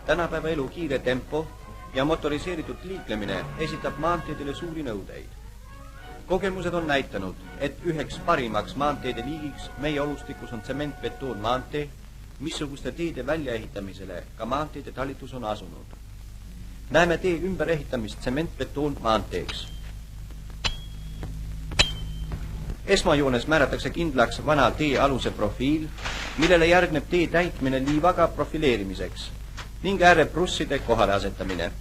Tänapäeva elu kiire tempo ja motoriseeritud liiklemine esitab maanteedele suuri nõudeid. Kogemused on näitanud, et üheks parimaks maanteede liigiks meie olustikus on tsementbetoon maantee, missuguste teede väljaehitamisele ka maanteede talitus on asunud. Näeme tee ümberehitamist tsementbetoon maanteeks. Esmajoones määratakse kindlaks vana tee aluse profiil, millele järgneb tee täitmine liivaga profileerimiseks ning ääreprusside kohale asetamine.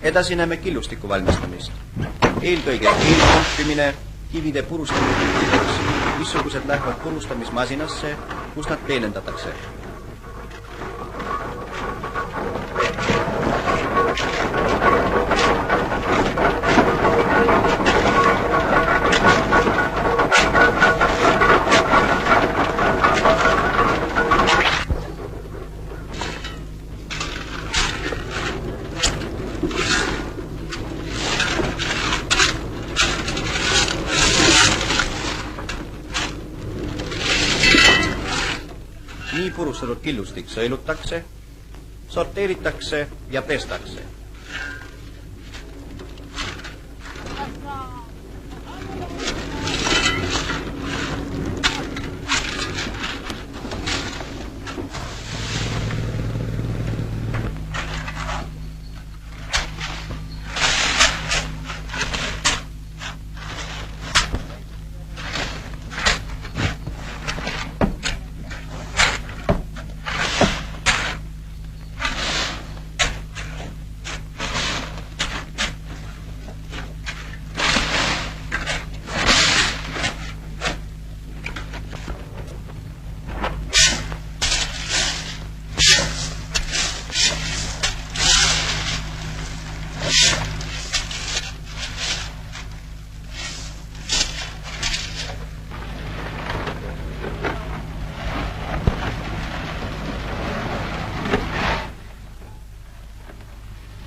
Edasi näeme killustiku valmistamist. Eelkõige eelpumpimine kivide purustamiseks, missugused lähevad purustamismasinasse, kus nad peenendatakse. Nii purustatud killustik sõelutakse, sorteeritakse ja pestakse.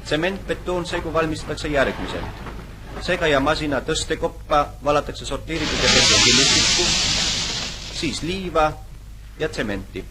Tsementbetoonsegu valmistatakse järgmiselt. Segaja masina tõstekoppa valatakse sorteeritud ja pestud killustikku, siis liiva ja tsementi.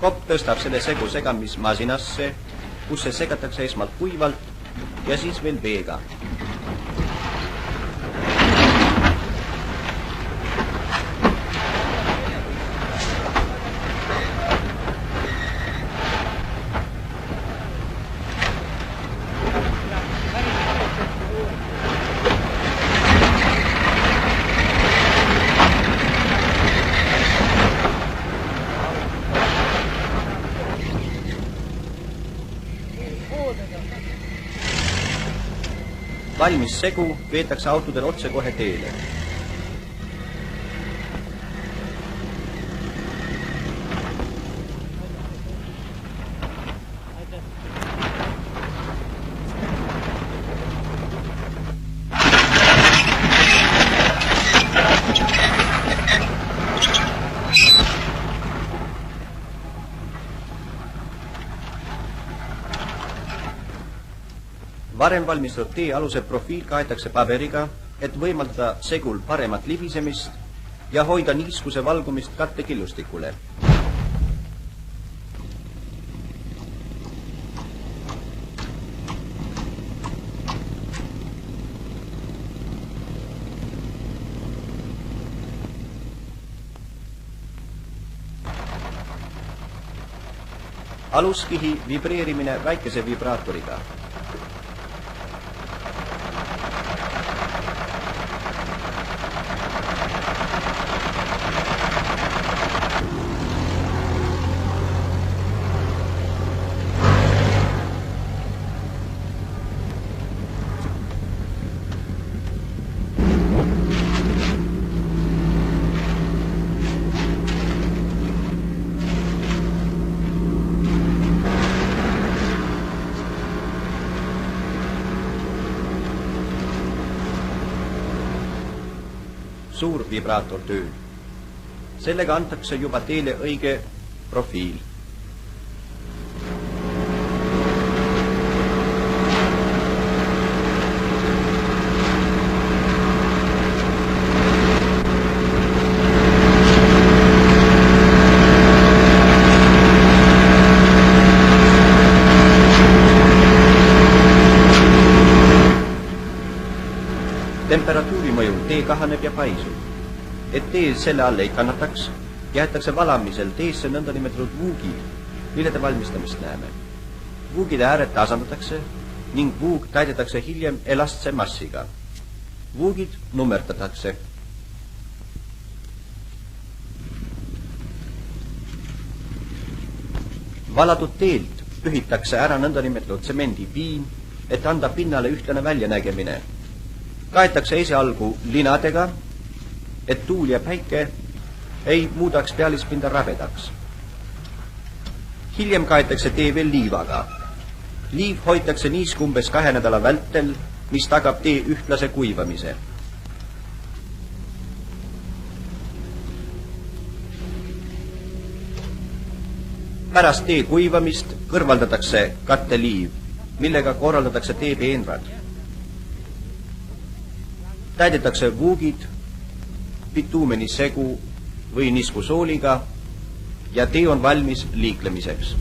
Kopp tõstab selle segu segamismasinasse, kus see segatakse esmalt kuivalt ja siis veel veega. Valmis segu veetakse autodel otse kohe teele. Varem valmistatud tee aluse profiil kaetakse paberiga, et võimaldada segul paremat libisemist ja hoida niiskuse valgumist kattekillustikule. Aluskihi vibreerimine väikese vibraatoriga. Suur vibraator tööl. Sellega antakse juba teile õige profiil. Temperatuuri mõjul tee kahaneb ja paisub. Et tee selle all ei kannataks, jäetakse valamisel teesse nõndanimetatud vuugid, millede valmistamist näeme. Vuugide ääred tasandatakse ning vuug täidetakse hiljem elastse massiga. Vuugid nummerdatakse. Valatud teelt pühitakse ära nõndanimetatud tsemendipiin, et anda pinnale ühtlane väljanägemine. Kaetakse esialgu linadega, et tuul ja päike ei muudaks pealispinda rabedaks. Hiljem kaetakse tee veel liivaga. Liiv hoitakse niisku umbes 2 nädala vältel, mis tagab tee ühtlase kuivamise. Pärast tee kuivamist kõrvaldatakse katteliiv, millega korraldatakse tee peenrad. Täidetakse vuugid bituumeni segu või niskusooliga ja tee on valmis liiklemiseks.